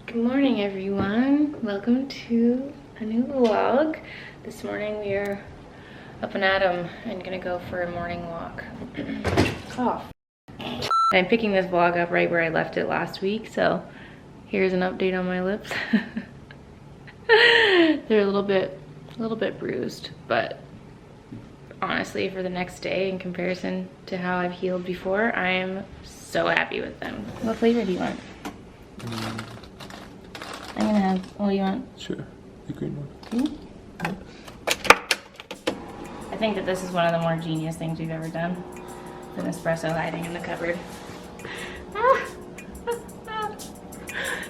Good morning, everyone. Welcome to a new vlog. This morning we are up and at 'em and gonna go for a morning walk. Cough. I'm picking this vlog up right where I left it last week, so here's an update on my lips. They're a little bit bruised, but honestly, for the next day, in comparison to how I've healed before, I am so happy with them. What flavor do you want? I'm gonna have, what do you want? Sure, the green one. Green? I think that this is one of the more genius things we've ever done. An espresso hiding in the cupboard.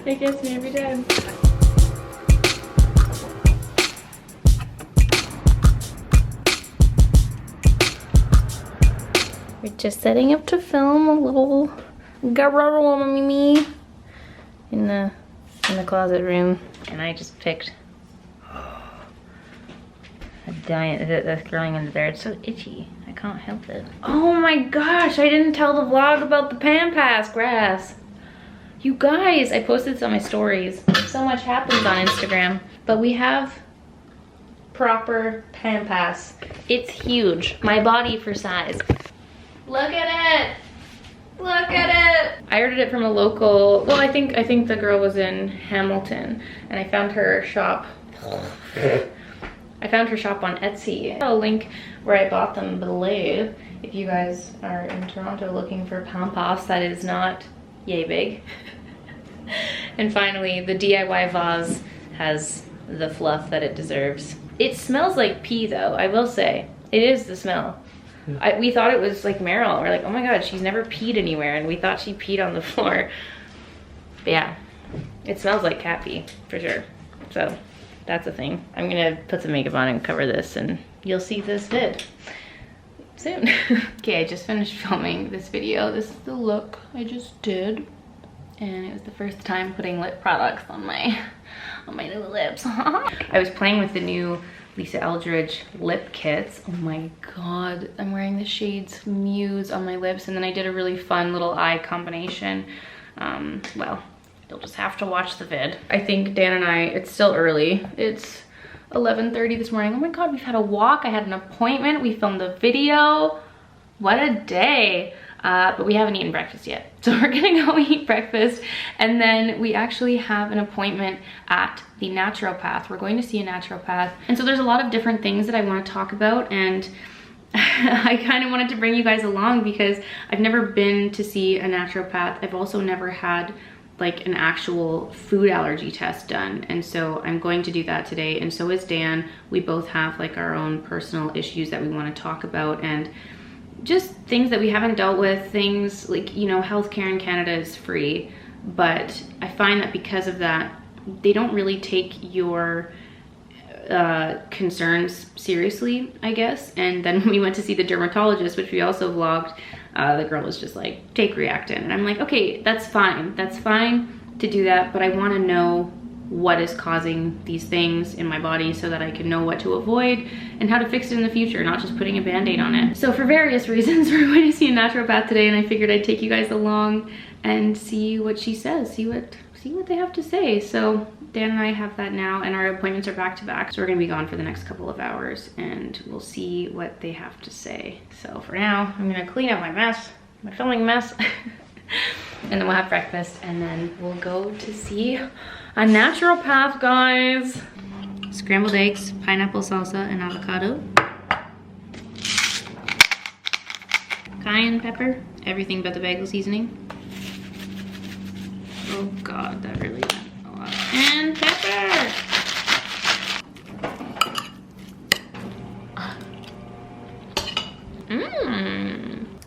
It gets me every time. We're just setting up to film a little garage in the closet room, and I just picked a giant that's growing under there. It's so itchy. I can't help it. Oh my gosh! I didn't tell the vlog about the Pampas Grass. You guys, I posted this on my stories. So much happens on Instagram, but we have proper Pampas. It's huge. My body for size. Look at it. Look at it! I ordered it from a local, well, I think the girl was in Hamilton, and I found her shop. I found her shop on Etsy. I'll link where I bought them below if you guys are in Toronto looking for Pampas that is not yay big. And finally, the DIY vase has the fluff that it deserves. It smells like pee though, I will say. It is the smell. We thought it was like Meryl. We're like, oh my god, she's never peed anywhere, and we thought she peed on the floor. But yeah, it smells like cat pee for sure. So that's a thing. I'm gonna put some makeup on and cover this, and you'll see this vid soon. Okay, I just finished filming this video. This is the look I just did, and it was the first time putting lip products on my new lips. I was playing with the new Lisa Eldridge lip kits. Oh my god, I'm wearing the shades Muse on my lips, and then I did a really fun little eye combination. Well, you'll just have to watch the vid. I think Dan and I, it's still early. It's 11:30 this morning. Oh my god, we've had a walk. I had an appointment. We filmed a video. What a day. But we haven't eaten breakfast yet. So we're gonna go eat breakfast, and then we actually have an appointment at the naturopath. We're going to see a naturopath. And so there's a lot of different things that I wanna talk about, and I kind of wanted to bring you guys along because I've never been to see a naturopath. I've also never had like an actual food allergy test done. And so I'm going to do that today, and so is Dan. We both have like our own personal issues that we wanna talk about, and just things that we haven't dealt with, things like, you know, healthcare in Canada is free, but I find that because of that, they don't really take your concerns seriously, I guess. And then when we went to see the dermatologist, which we also vlogged, the girl was just like, take Reactin. And I'm like, okay, that's fine to do that, but I want to know what is causing these things in my body so that I can know what to avoid and how to fix it in the future, not just putting a band-aid on it. So for various reasons, we're going to see a naturopath today, and I figured I'd take you guys along and see what she says, see what they have to say. So Dan and I have that now, and our appointments are back to back. So we're gonna be gone for the next couple of hours, and we'll see what they have to say. So for now, I'm gonna clean up my mess, my filming mess, and then we'll have breakfast, and then we'll go to see a naturopath, guys. Scrambled eggs, pineapple salsa, and avocado. Cayenne pepper, everything but the bagel seasoning. Oh god, that really meant a lot. And pepper!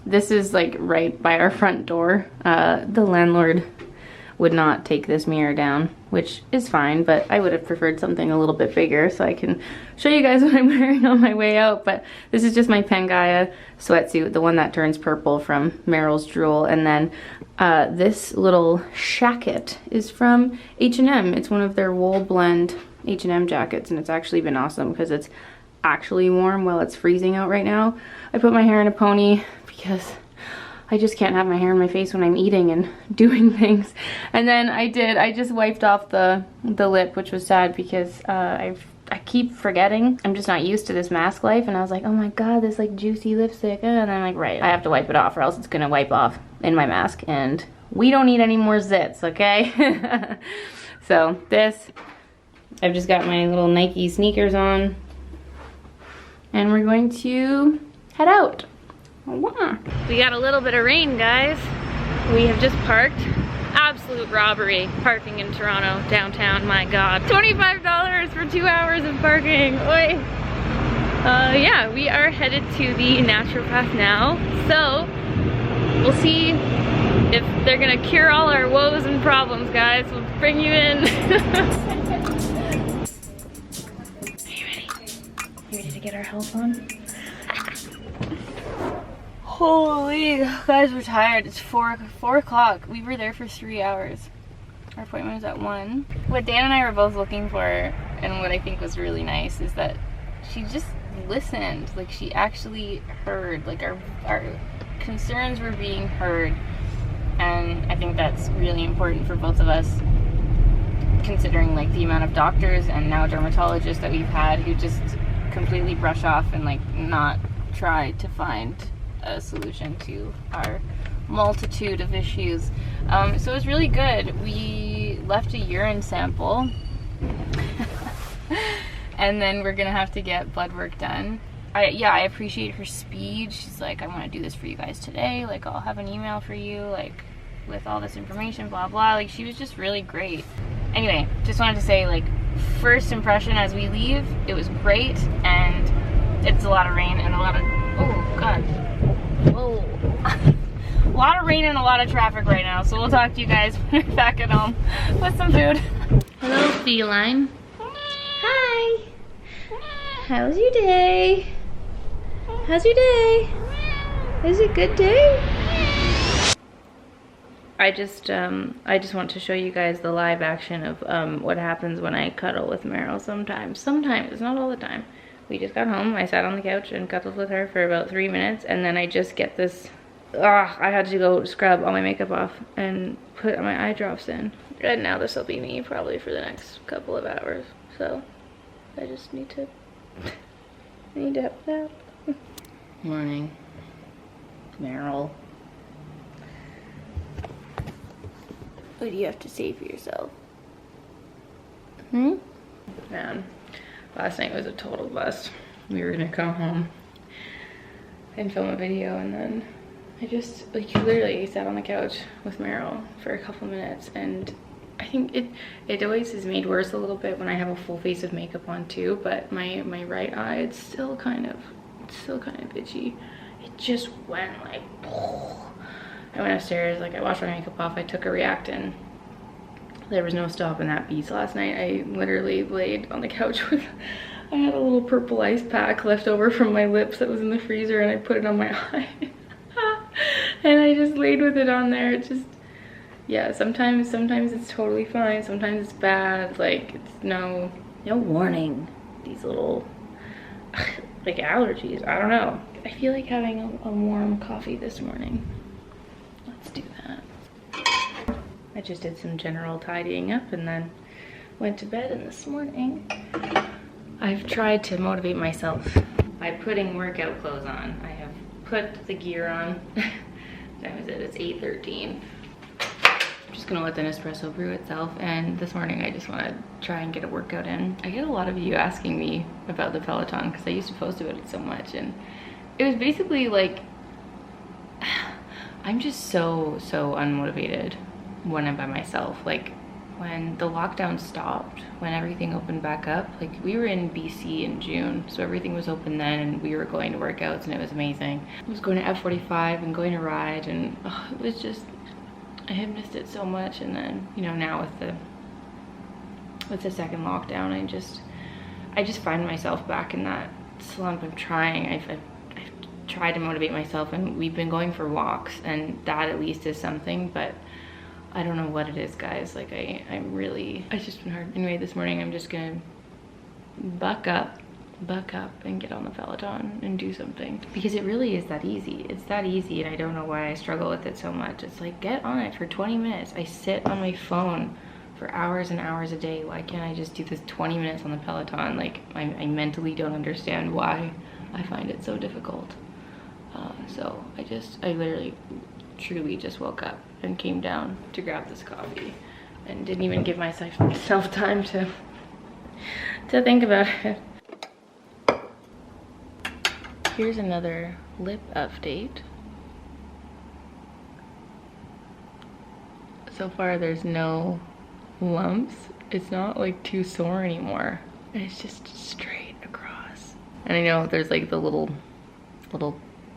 This is like right by our front door. The landlord would not take this mirror down, which is fine, but I would have preferred something a little bit bigger so I can show you guys what I'm wearing on my way out. But this is just my Pangaia sweatsuit, the one that turns purple from Meryl's Drool. And then this little Shacket is from H&M. It's one of their wool blend H&M jackets, and it's actually been awesome because it's actually warm while it's freezing out right now. I put my hair in a pony because I just can't have my hair in my face when I'm eating and doing things. And then I just wiped off the lip, which was sad because I keep forgetting. I'm just not used to this mask life, and I was like, oh my god, this like juicy lipstick. And I'm like, right, I have to wipe it off or else it's gonna wipe off in my mask, and we don't need any more zits, okay? So this, I've just got my little Nike sneakers on, and we're going to head out. We got a little bit of rain, guys. We have just parked. Absolute robbery parking in Toronto downtown, my god. $25 for 2 hours of parking. Oi. Yeah, we are headed to the naturopath now, so we'll see if they're gonna cure all our woes and problems, guys. We'll bring you in. Are you ready? You ready to get our health on? Holy, guys, we're tired. It's 4 o'clock. We were there for 3 hours. Our appointment was at 1. What Dan and I were both looking for, and what I think was really nice, is that she just listened. Like, she actually heard. Like, our concerns were being heard. And I think that's really important for both of us, considering like the amount of doctors and now dermatologists that we've had who just completely brush off and like not try to find a solution to our multitude of issues. So it was really good. We left a urine sample and then we're gonna have to get blood work done. I appreciate her speed. She's like, I want to do this for you guys today. Like, I'll have an email for you, like, with all this information, blah, blah. Like, she was just really great. Anyway, just wanted to say, like, first impression as we leave, it was great, and it's a lot of rain and a lot of, oh, God. Whoa. A lot of rain and a lot of traffic right now, so we'll talk to you guys when we're back at home with some food. Hello, feline. Hi. How's your day? How's your day? Is it a good day? I just want to show you guys the live action of what happens when I cuddle with Meryl sometimes. Sometimes, not all the time. We just got home, I sat on the couch and cuddled with her for about 3 minutes, and then I just get this, I had to go scrub all my makeup off and put my eye drops in. And now this will be me probably for the next couple of hours. So I just need to have that. Morning, Meryl. What do you have to say for yourself? Man, last night was a total bust. We were gonna come home and film a video, and then I just, like, literally sat on the couch with Meryl for a couple minutes, and I think it always is made worse a little bit when I have a full face of makeup on too, but my right eye, it's still kind of itchy. It just went like, I went upstairs, like, I washed my makeup off, I took a Reactin. There was no stopping that beast last night. I literally laid on the couch with, I had a little purple ice pack left over from my lips that was in the freezer, and I put it on my eye. And I just laid with it on there. It just, yeah, sometimes it's totally fine, sometimes it's bad. Like, it's no warning. These little, like, allergies, I don't know. I feel like having a warm coffee this morning. Let's do that. I just did some general tidying up and then went to bed, and this morning I've tried to motivate myself by putting workout clothes on. I have put the gear on. What time is it? It's 8:13. I'm just gonna let the Nespresso brew itself, and this morning I just want to try and get a workout in. I get a lot of you asking me about the Peloton because I used to post about it so much, and it was basically like, I'm just so unmotivated when I'm by myself. Like, when the lockdown stopped, when everything opened back up, like, we were in BC in June, so everything was open then, and we were going to workouts, and it was amazing. I was going to F45 and going to ride, and it was just, I had missed it so much. And then, you know, now with the second lockdown, I just find myself back in that slump of trying. I've tried to motivate myself, and we've been going for walks, and that at least is something, but I don't know what it is, guys. Like, it's just been hard. Anyway, this morning I'm just gonna buck up, buck up and get on the Peloton and do something, because it really is that easy. It's that easy, and I don't know why I struggle with it so much. It's like, get on it for 20 minutes. I sit on my phone for hours and hours a day. Why can't I just do this 20 minutes on the Peloton? Like, I mentally don't understand why I find it so difficult. So I literally truly just woke up and came down to grab this coffee and didn't even give myself time to think about it. Here's another lip update. So far there's no lumps. It's not like too sore anymore. And it's just straight across. And I know there's like the little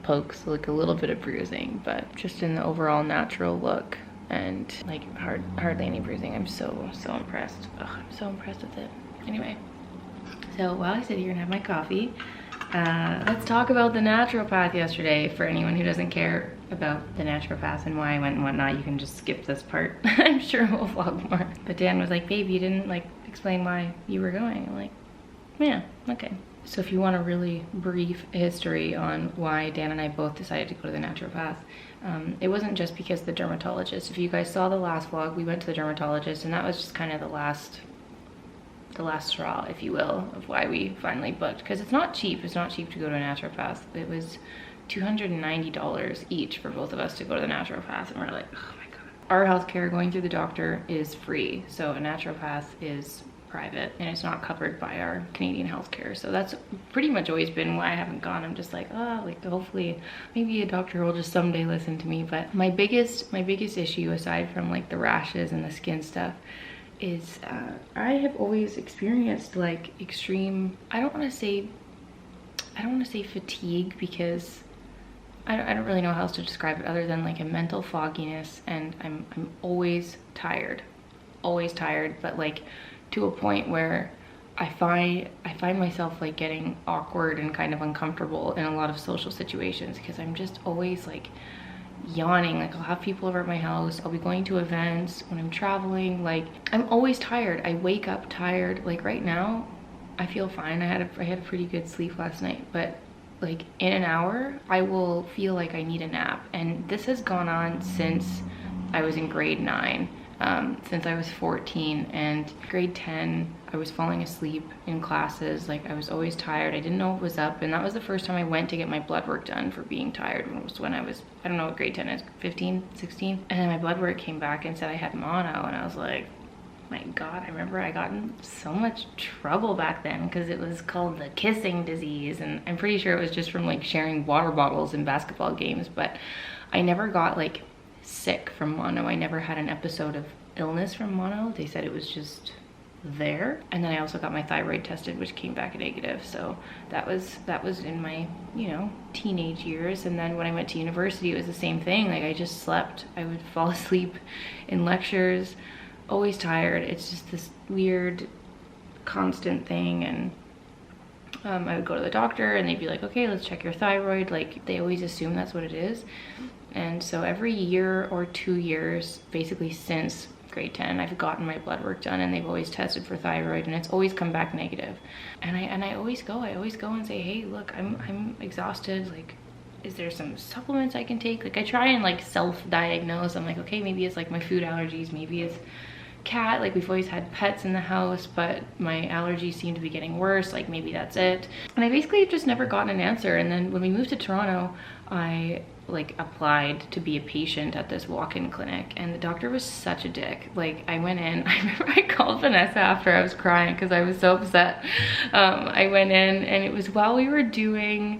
pokes, like a little bit of bruising, but just in the overall natural look and like hardly any bruising. I'm so impressed. Ugh, I'm so impressed with it. Anyway, so while I sit here and have my coffee, let's talk about the naturopath yesterday. For anyone who doesn't care about the naturopath and why I went and whatnot, you can just skip this part. I'm sure we'll vlog more. But Dan was like, babe, you didn't like explain why you were going. I'm like, yeah, okay. So if you want a really brief history on why Dan and I both decided to go to the naturopath, it wasn't just because of the dermatologist. If you guys saw the last vlog, we went to the dermatologist, and that was just kind of the last straw, if you will, of why we finally booked. Because it's not cheap. It's not cheap to go to a naturopath. It was $290 each for both of us to go to the naturopath, and we're like, oh my god. Our healthcare going through the doctor is free, so a naturopath is private, and it's not covered by our Canadian healthcare. So that's pretty much always been why I haven't gone. I'm just like, oh, like hopefully maybe a doctor will just someday listen to me. But my biggest issue, aside from like the rashes and the skin stuff, is I have always experienced like extreme, I don't want to say fatigue, because I don't really know how else to describe it other than like a mental fogginess, and I'm always tired, but like to a point where I find myself like getting awkward and kind of uncomfortable in a lot of social situations, because I'm just always like yawning. Like, I'll have people over at my house, I'll be going to events when I'm traveling, like I'm always tired. I wake up tired. Like right now I feel fine. I had a pretty good sleep last night, but like in an hour I will feel like I need a nap. And this has gone on since I was in grade 9. Since I was 14, and grade 10 I was falling asleep in classes. Like, I was always tired. I didn't know what was up, and that was the first time I went to get my blood work done for being tired. It was when I was, I don't know what grade 10 is, 15, 16, and then my blood work came back and said I had mono, and I was like, my god. I remember I got in so much trouble back then because it was called the kissing disease, and I'm pretty sure it was just from like sharing water bottles in basketball games. But I never got like sick from mono. I never had an episode of illness from mono. They said it was just there. And then I also got my thyroid tested, which came back negative. So that was in my, you know, teenage years. And then when I went to university, it was the same thing. Like, I just slept. I would fall asleep in lectures, always tired. It's just this weird constant thing. And I would go to the doctor and they'd be like, okay, let's check your thyroid. Like, they always assume that's what it is. And so every year or 2 years, basically since grade 10, I've gotten my blood work done, and they've always tested for thyroid, and it's always come back negative. And I always go and say, hey, look, I'm exhausted. Like, is there some supplements I can take? Like, I try and like self-diagnose. I'm like, okay, maybe it's like my food allergies, maybe it's cat. Like, we've always had pets in the house, but my allergies seem to be getting worse. Like, maybe that's it. And I basically just never gotten an answer. And then when we moved to Toronto, I like applied to be a patient at this walk-in clinic, and the doctor was such a dick. Like, I went in, I remember I called Vanessa after, I was crying because I was so upset. I went in, and it was while we were doing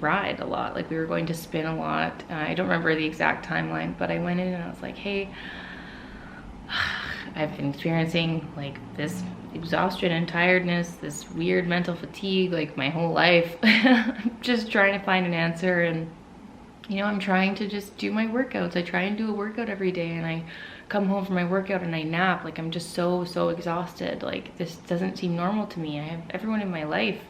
ride a lot. Like, we were going to spin a lot. I don't remember the exact timeline, but I went in and I was like, hey, I've been experiencing like this exhaustion and tiredness, this weird mental fatigue, like my whole life. I'm just trying to find an answer, and you know, I'm trying to just do my workouts. I try and do a workout every day, and I come home from my workout and I nap. Like, I'm just so exhausted. Like, this doesn't seem normal to me. I have everyone in my life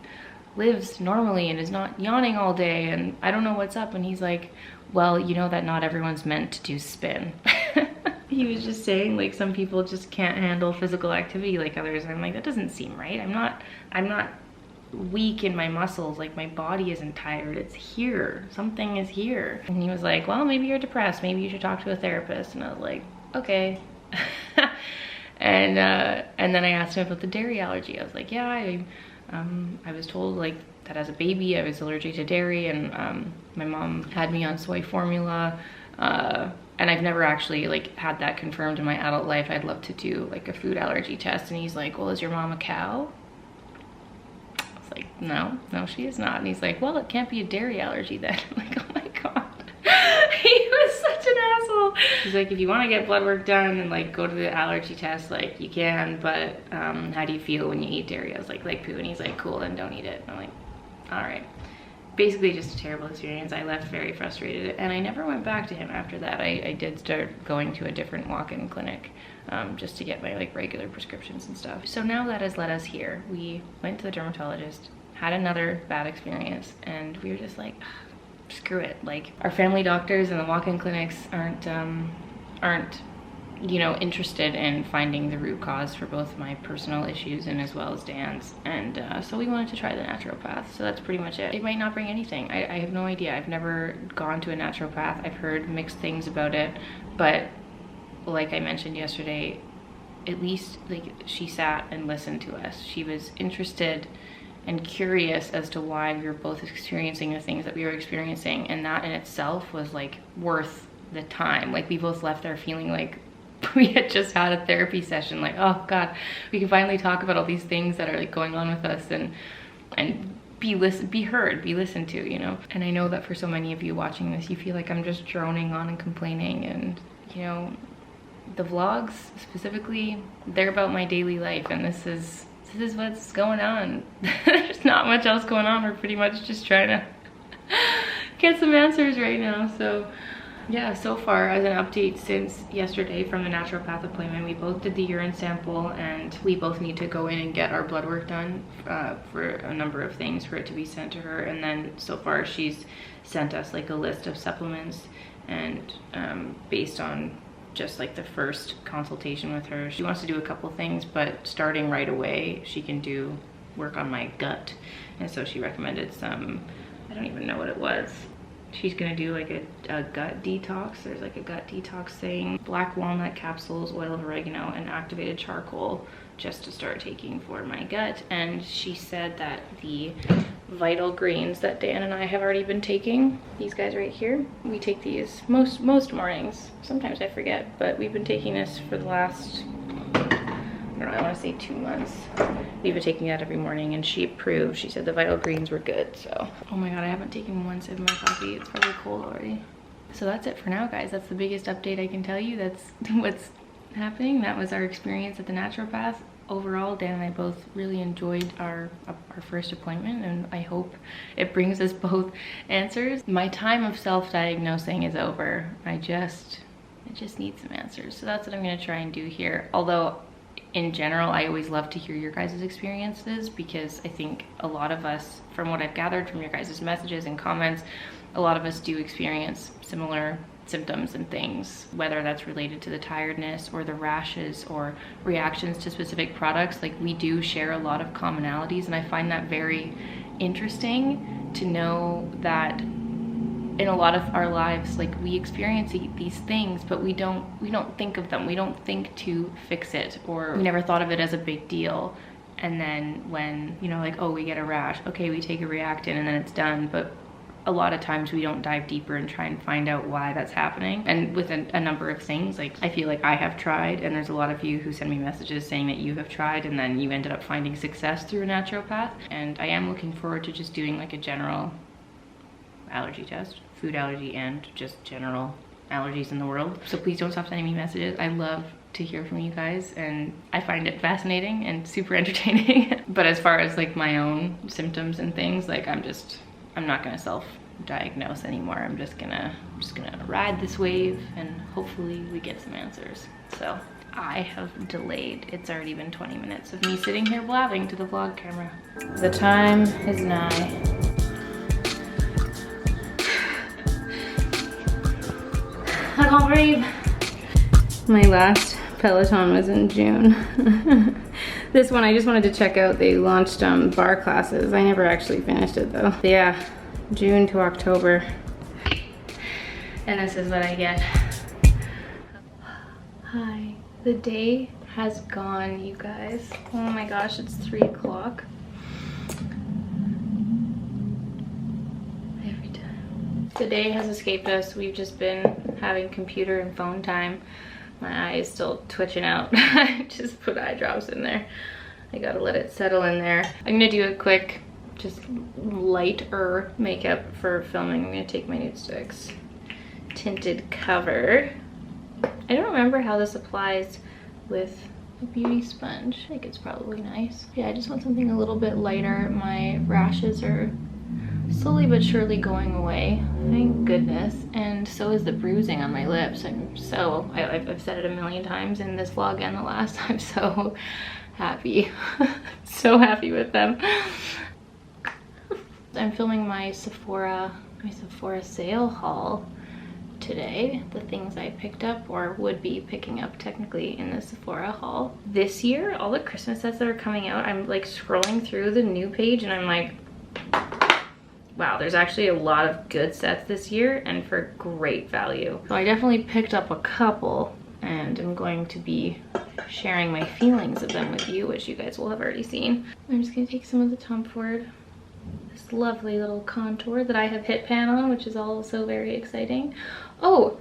lives normally and is not yawning all day, and I don't know what's up. And he's like, well, you know that not everyone's meant to do spin. he was just saying like some people just can't handle physical activity like others. And I'm like, that doesn't seem right. I'm not weak in my muscles, like my body isn't tired, it's here, something is here. And he was like, well, maybe you're depressed, maybe you should talk to a therapist. And I was like, okay. And then I asked him about the dairy allergy. I was like, yeah, I was told like that as a baby I was allergic to dairy, and my mom had me on soy formula, and I've never actually like had that confirmed in my adult life. I'd love to do like a food allergy test. And he's like, well, is your mom a cow? Like, no, she is not. And he's like, well, it can't be a dairy allergy then. I'm like, oh my god. He was such an asshole. He's like, if you want to get blood work done and like go to the allergy test, like you can, but how do you feel when you eat dairy? I was like poo. And he's like, cool, then don't eat it. And I'm like, all right. Basically just a terrible experience. I left very frustrated, and I never went back to him after that. I did start going to a different walk-in clinic just to get my like regular prescriptions and stuff. So now that has led us here. We went to the dermatologist, had another bad experience, and we were just like, screw it. Like, our family doctors and the walk-in clinics aren't you know, interested in finding the root cause for both my personal issues and as well as Dan's. And so we wanted to try the naturopath. So that's pretty much it. It might not bring anything. I have no idea. I've never gone to a naturopath. I've heard mixed things about it, but like I mentioned yesterday, at least like she sat and listened to us. She was interested and curious as to why we were both experiencing the things that we were experiencing, and that in itself was like worth the time. Like, we both left there feeling like we had just had a therapy session, like, oh god, we can finally talk about all these things that are like going on with us, and be heard, be listened to, you know. And I know that for so many of you watching this, you feel like I'm just droning on and complaining, and you know, the vlogs specifically, they're about my daily life, and this is what's going on. There's not much else going on. We're pretty much just trying to get some answers right now. So yeah, so far as an update since yesterday from the naturopath appointment, we both did the urine sample, and we both need to go in and get our blood work done for a number of things for it to be sent to her. And then so far she's sent us like a list of supplements, and based on just like the first consultation with her, she wants to do a couple things, but starting right away she can do work on my gut. And so she recommended some, I don't even know what it was. She's gonna do like a gut detox. There's like a gut detox thing. Black walnut capsules, oil of oregano, and activated charcoal just to start taking for my gut. And she said that the vital greens that Dan and I have already been taking, these guys right here, we take these most mornings. Sometimes I forget, but we've been taking this for the last, I don't know, I want to say 2 months. We've been taking that every morning, and she approved. She said the vital greens were good. So, oh my god, I haven't taken one sip of my coffee. It's probably cold already. So that's it for now, guys. That's the biggest update I can tell you. That's what's happening. That was our experience at the naturopath. Overall, Dan and I both really enjoyed our first appointment, and I hope it brings us both answers. My time of self-diagnosing is over. I just need some answers. So that's what I'm gonna try and do here. Although, in general, I always love to hear your guys' experiences, because I think a lot of us, from what I've gathered from your guys' messages and comments, a lot of us do experience similar symptoms and things, whether that's related to the tiredness or the rashes or reactions to specific products. Like, we do share a lot of commonalities, and I find that very interesting to know that in a lot of our lives, like, we experience these things, but we don't think of them. We don't think to fix it, or we never thought of it as a big deal. And then when, you know, like, oh, we get a rash, okay, we take a Reactin and then it's done. But a lot of times we don't dive deeper and try and find out why that's happening. And with a number of things, like, I feel like I have tried, and there's a lot of you who send me messages saying that you have tried and then you ended up finding success through a naturopath. And I am looking forward to just doing like a general allergy test, food allergy, and just general allergies in the world. So please don't stop sending me messages. I love to hear from you guys, and I find it fascinating and super entertaining. But as far as like my own symptoms and things, like, I'm not gonna self-diagnose anymore. I'm just gonna ride this wave, and hopefully we get some answers. So I have delayed. It's already been 20 minutes of me sitting here blabbing to the vlog camera. The time is nigh. I can't breathe. My last Peloton was in June. This one I just wanted to check out. They launched bar classes. I never actually finished it though. But yeah, June to October. And this is what I get. Hi. The day has gone, you guys. Oh my gosh, it's 3 o'clock. Every time. The day has escaped us. We've just been having computer and phone time. My eye is still twitching out. I just put eye drops in there. I gotta let it settle in there. I'm gonna do a quick, just lighter makeup for filming. I'm gonna take my Nudestix Tinted cover. I don't remember how this applies with a beauty sponge. I think it's probably nice. Yeah, I just want something a little bit lighter. My rashes are slowly but surely going away, thank goodness, and so is the bruising on my lips. I've said it a million times in this vlog and the last. I'm so happy. So happy with them. I'm filming my Sephora sale haul today. The things I picked up or would be picking up technically in the Sephora haul. This year, all the Christmas sets that are coming out, I'm like scrolling through the new page and I'm like, wow, there's actually a lot of good sets this year and for great value. So I definitely picked up a couple and I'm going to be sharing my feelings of them with you, which you guys will have already seen. I'm just gonna take some of the Tom Ford, this lovely little contour that I have hit pan on, which is also very exciting. Oh,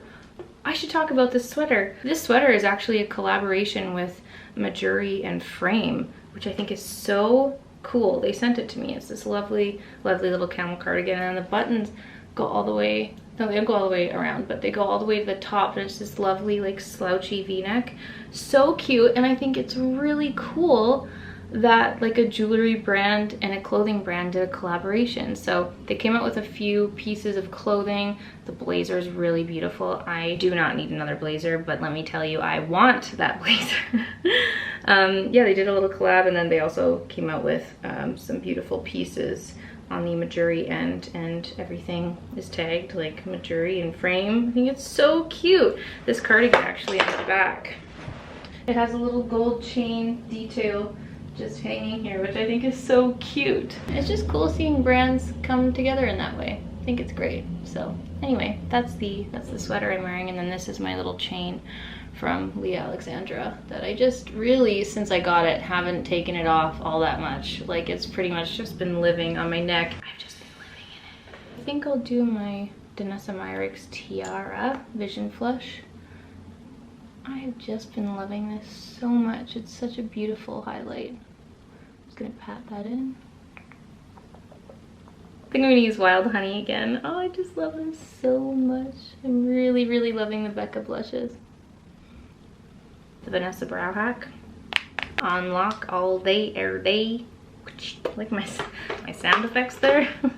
I should talk about this sweater. This sweater is actually a collaboration with Majuri and Frame, which I think is so cool. They sent it to me. It's this lovely, lovely little camel cardigan, and the buttons go all the way, no, they don't go all the way around, but they go all the way to the top, and it's this lovely, like, slouchy v-neck. So cute, and I think it's really cool that, like, a jewelry brand and a clothing brand did a collaboration. So they came out with a few pieces of clothing. The blazer is really beautiful. I do not need another blazer, but let me tell you, I want that blazer. Yeah, they did a little collab, and then they also came out with some beautiful pieces on the Majuri end, and everything is tagged like Majuri and Frame. I think it's so cute. This cardigan actually on the back, it has a little gold chain detail just hanging here, which I think is so cute. It's just cool seeing brands come together in that way. I think it's great. So anyway, that's the sweater I'm wearing, and then this is my little chain from Leah Alexandra that I just really, since I got it, haven't taken it off all that much. Like, it's pretty much just been living on my neck. I've just been living in it. I think I'll do my Danessa Myricks Tiara Vision Flush. I have just been loving this so much. It's such a beautiful highlight. I'm just gonna pat that in. I think I'm gonna use Wild Honey again. Oh, I just love them so much. I'm really, really loving the Becca blushes. The Vanessa Brow Hack. Unlock all day, air day. Like my sound effects there. I'm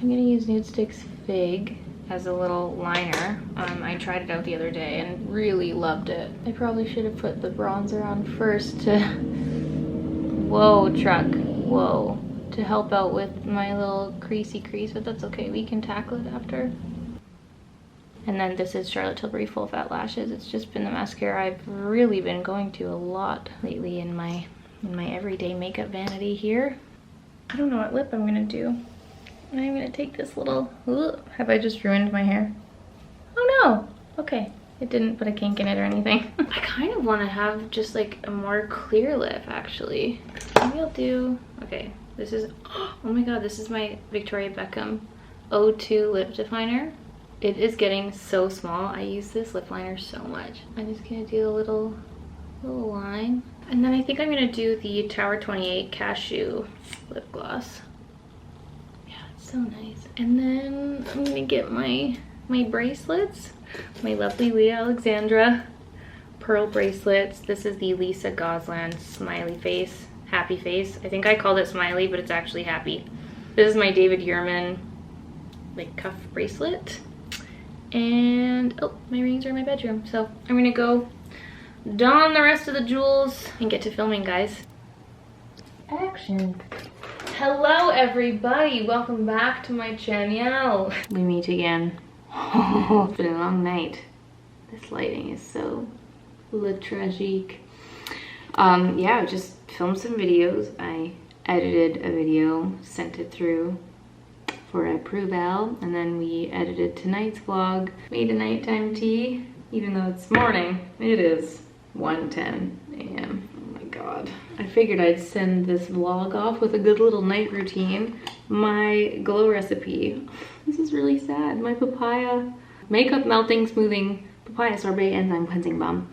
gonna use Nudestix Fig as a little liner. I tried it out the other day and really loved it. I probably should have put the bronzer on first to, whoa truck, whoa, to help out with my little creasy crease, but that's okay, we can tackle it after. And then this is Charlotte Tilbury Full Fat Lashes. It's just been the mascara I've really been going to a lot lately in my everyday makeup vanity here. I don't know what lip I'm gonna do. I'm gonna take this little, have I just ruined my hair? Oh no, okay. It didn't put a kink in it or anything. I kind of want to have just like a more clear lip actually. Maybe I'll do, okay, this is, oh my god, this is my Victoria Beckham O2 lip definer. It is getting so small. I use this lip liner so much. I'm just gonna do a little line. And then I think I'm gonna do the Tower 28 Cashew lip gloss. So nice. And then I'm gonna get my bracelets, my lovely Leah Alexandra pearl bracelets. This is the Lisa Gosland smiley face, happy face. I think I called it smiley, but it's actually happy. This is my David Yurman like cuff bracelet. And oh, my rings are in my bedroom. So I'm gonna go don the rest of the jewels and get to filming, guys. Action. Hello everybody, welcome back to my channel. We meet again Oh, it's been a long night. This lighting is so le tragique. Yeah, I just filmed some videos. I edited a video, sent it through for approval, and then we edited tonight's vlog. Made a nighttime tea, even though it's morning. It is 1:10 a.m. Oh my god. I figured I'd send this vlog off with a good little night routine. My glow recipe. This is really sad. My papaya makeup melting smoothing papaya sorbet enzyme cleansing balm.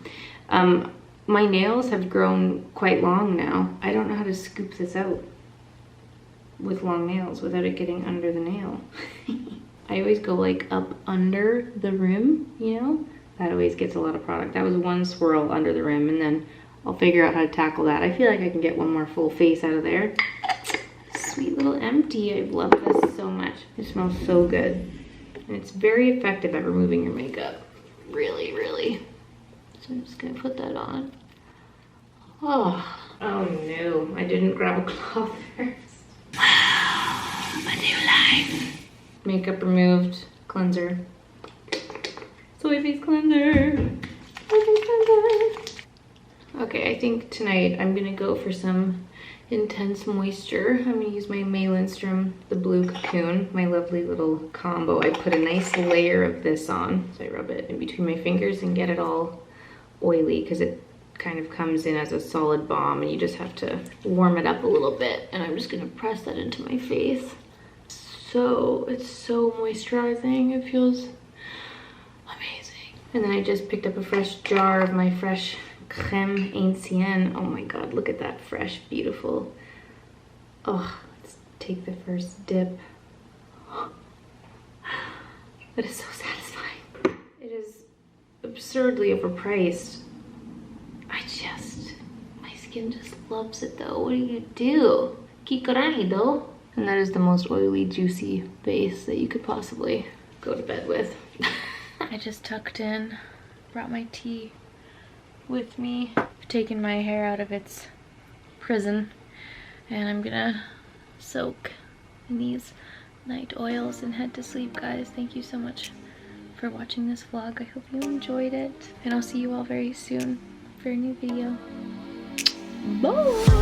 My nails have grown quite long now. I don't know how to scoop this out with long nails without it getting under the nail. I always go like up under the rim, you know? That always gets a lot of product. That was one swirl under the rim, and then I'll figure out how to tackle that. I feel like I can get one more full face out of there. Sweet little empty. I love this so much. It smells so good. And it's very effective at removing your makeup. Really, really. So I'm just gonna put that on. Oh no, I didn't grab a cloth first. Wow, a new life. Makeup removed, cleanser. Soy face cleanser. Soy face cleanser. Okay, I think tonight I'm gonna go for some intense moisture. I'm gonna use my Lindstrom, the blue Cocoon, my lovely little combo. I put a nice layer of this on, so I rub it in between my fingers and get it all oily, because it kind of comes in as a solid balm and you just have to warm it up a little bit. And I'm just gonna press that into my face. So it's so moisturizing. It feels amazing. And then I just picked up a fresh jar of my fresh Creme Ancienne. Oh my god, look at that fresh, beautiful. Oh, let's take the first dip. That is so satisfying. It is absurdly overpriced. My skin just loves it though. What do you do? Kikorai though. And that is the most oily, juicy base that you could possibly go to bed with. I just tucked in, brought my tea with me. I've taken my hair out of its prison, and I'm gonna soak in these night oils and head to sleep, guys. Thank you so much for watching this vlog. I hope you enjoyed it, and I'll see you all very soon for a new video. Bye!